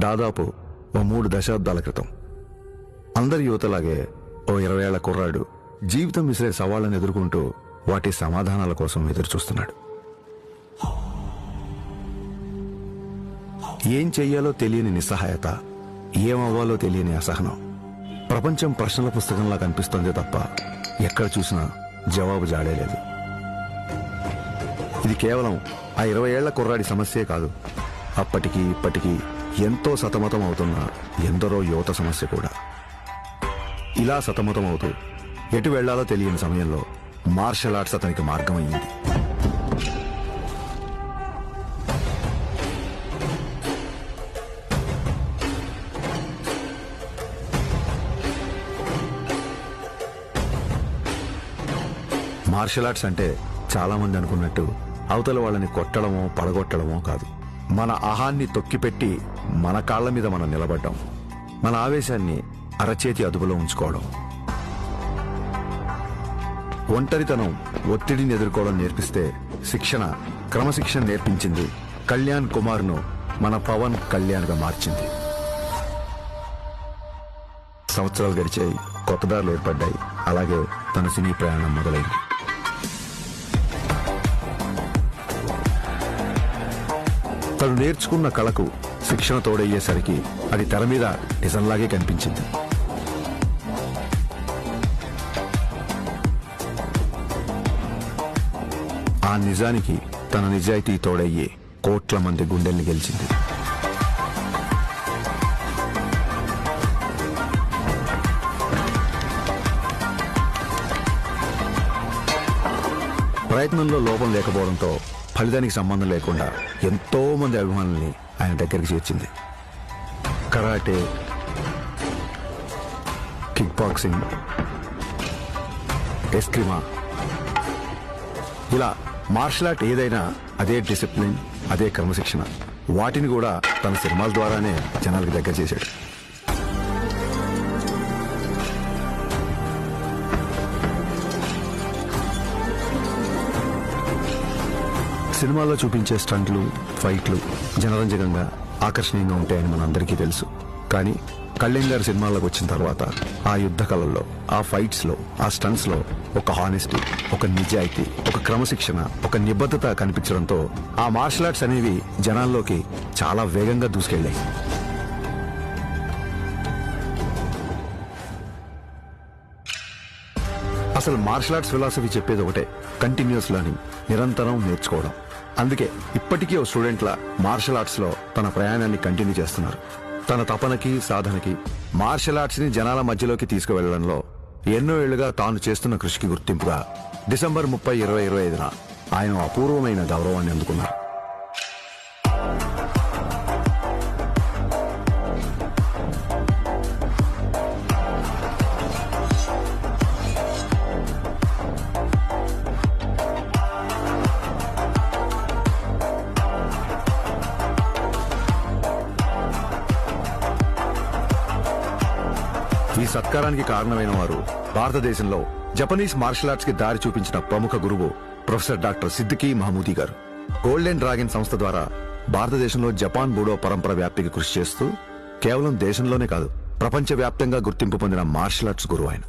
దాదాపు ఓ 3 దశాబ్దాల క్రితం అందరి యువతలాగే ఓ 20 ఏళ్ల కుర్రాడు జీవితం విసిరే సవాళ్లను ఎదుర్కొంటూ వాటి సమాధానాల కోసం ఎదురుచూస్తున్నాడు. ఏం చెయ్యాలో తెలియని నిస్సహాయత, ఏమవ్వాలో తెలియని అసహనం. ప్రపంచం ప్రశ్నల పుస్తకంలా కనిపిస్తోంది తప్ప ఎక్కడ చూసినా జవాబు జాడేలేదు. ఇది కేవలం ఆ 20 ఏళ్ల కుర్రాడి సమస్యే కాదు, అప్పటికి ఇప్పటికీ ఎంతో సతమతం అవుతున్న ఎందరో యువత సమస్య కూడా. ఇలా సతమతం అవుతూ ఎటు వెళ్లాలో తెలియని సమయంలో మార్షల్ ఆర్ట్స్ అతనికి మార్గమయ్యింది. మార్షల్ ఆర్ట్స్ అంటే చాలా మంది అనుకున్నట్టు అవతల వాళ్ళని కొట్టడమో పడగొట్టడమో కాదు. మన అహాన్ని తొక్కిపెట్టి మన కాళ్ల మీద మనం నిలబడ్డం, మన ఆవేశాన్ని అరచేతి అదుపులో ఉంచుకోవడం, ఒంటరితనం, ఒత్తిడిని ఎదుర్కోవడం నేర్పిస్తే శిక్షణ, క్రమశిక్షణ నేర్పించింది కళ్యాణ్ కుమార్ను మన పవన్ కళ్యాణ్గా మార్చింది. సంవత్సరాలు గడిచాయి, కొత్త దారులు ఏర్పడ్డాయి. అలాగే తన సినీ ప్రయాణం మొదలైంది. తను నేర్చుకున్న కళకు శిక్షణ తోడయ్యేసరికి అది తెర మీద నిజంలాగే కనిపించింది. ఆ నిజానికి తన నిజాయితీ తోడయ్యే కోట్ల మంది గుండెల్ని గెలిచింది. ప్రయత్నంలో లోపం లేకపోవడంతో ఫలితానికి సంబంధం లేకుండా ఎంతో మంది అభిమానుల్ని ఆయన దగ్గరికి చేర్చింది. కరాటే, కిక్ బాక్సింగ్, ఎస్క్రిమా, ఇలా మార్షల్ ఆర్ట్ ఏదైనా అదే డిసిప్లిన్, అదే క్రమశిక్షణ. వాటిని కూడా తన సినిమాల ద్వారానే జనాలకు దగ్గర చేశాడు. సినిమాల్లో చూపించే స్టంట్లు, ఫైట్లు జనరంజకంగా, ఆకర్షణీయంగా ఉంటాయని మనందరికీ తెలుసు. కానీ కళ్యాణ్ గారి సినిమాల్లోకి వచ్చిన తర్వాత ఆ యుద్ధ కళల్లో, ఆ ఫైట్స్ లో, ఆ స్టంట్స్ లో ఒక హానెస్టీ, ఒక నిజాయితీ, ఒక క్రమశిక్షణ, ఒక నిబద్ధత కనిపించడంతో ఆ మార్షల్ ఆర్ట్స్ అనేవి జనాల్లోకి చాలా వేగంగా దూసుకెళ్లాయి. అసలు మార్షల్ ఆర్ట్స్ ఫిలాసఫీ చెప్పేది ఒకటే, కంటిన్యూస్ లెర్నింగ్, నిరంతరం నేర్చుకోవడం. అందుకే ఇప్పటికీ ఓ స్టూడెంట్ల మార్షల్ ఆర్ట్స్ లో తన ప్రయాణాన్ని కంటిన్యూ చేస్తున్నారు. తన తపనకి, సాధనకి, మార్షల్ ఆర్ట్స్ ని జనాల మధ్యలోకి తీసుకువెళ్లడంలో ఎన్నో ఏళ్లుగా తాను చేస్తున్న కృషికి గుర్తింపుగా డిసెంబర్ 30, 2025న ఆయన అపూర్వమైన గౌరవాన్ని అందుకున్నారు. ఈ సత్కారానికి కారణమైన వారు భారతదేశంలో జపనీస్ మార్షల్ ఆర్ట్స్ కి దారి చూపించిన ప్రముఖ గురువు ప్రొఫెసర్ డాక్టర్ సిద్దికీ మహమూదీ గారు. గోల్డెన్ డ్రాగన్ సంస్థ ద్వారా భారతదేశంలో జపాన్ బూడో పరంపర వ్యాప్తికి కృషి చేస్తూ కేవలం దేశంలోనే కాదు, ప్రపంచవ్యాప్తంగా గుర్తింపు పొందిన మార్షల్ ఆర్ట్స్ గురువు ఆయన.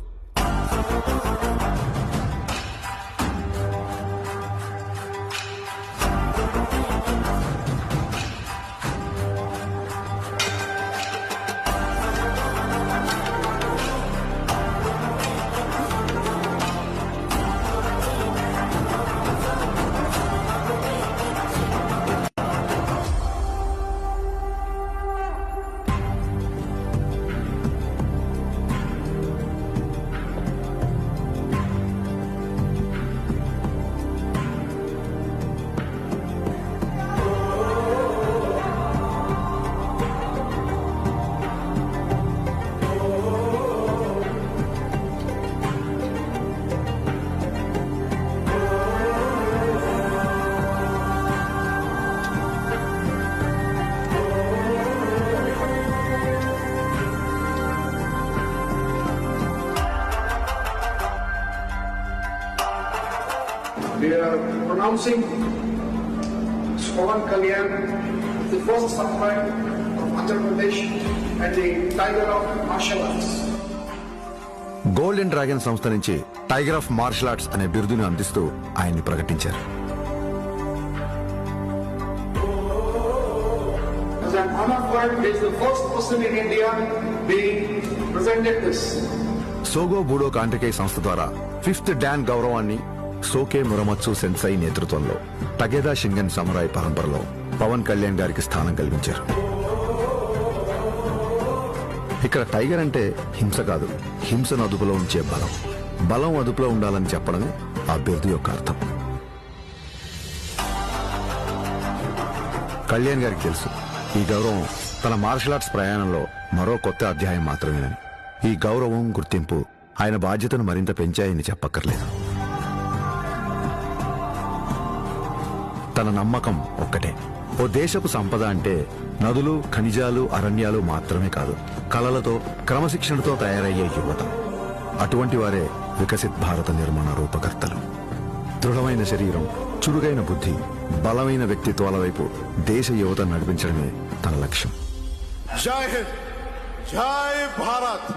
We are pronouncing Pawan Kalyan, the first samurai of Andhra Pradesh. and the Tiger of Martial Arts. Golden dragon సంస్థ నుంచి టైగర్ ఆఫ్ మార్షల్ ఆర్ట్స్ అనే బిరుదును అందిస్తూ ఆయన్ని ప్రకటించారు. As an honor award, he is the first person in India being presented this. సోగో బూడో కాంటకే సంస్థ ద్వారా 5th don గౌరవాన్ని సోకే మురమత్సు సెన్సై నేతృత్వంలో టగేదా షింగన్ సమురాయ్ పరంపరలో పవన్ కళ్యాణ్ గారికి స్థానం కల్పించారు. ఇక్కడ టైగర్ అంటే హింస కాదు, హింసను అదుపులో ఉంచే బలం. బలం అదుపులో ఉండాలని చెప్పడమే ఆ బిరుదు యొక్క అర్థం. కళ్యాణ్ గారికి తెలుసు ఈ గౌరవం తన మార్షల్ ఆర్ట్స్ ప్రయాణంలో మరో కొత్త అధ్యాయం మాత్రమేనని. ఈ గౌరవం, గుర్తింపు ఆయన బాధ్యతను మరింత పెంచాయని చెప్పక్కర్లేదు. తన నమ్మకం ఒక్కటే, ఓ దేశపు సంపద అంటే నదులు, ఖనిజాలు, అరణ్యాలు మాత్రమే కాదు, కళలతో, క్రమశిక్షణతో తయారయ్యే యువత. అటువంటి వారే వికసిత్ భారత నిర్మాణ రూపకర్తలు. దృఢమైన శరీరం, చురుగైన బుద్ధి, బలమైన వ్యక్తిత్వాల వైపు దేశ యువత నడిపించడమే తన లక్ష్యం. జై హింద్, జై భారత్.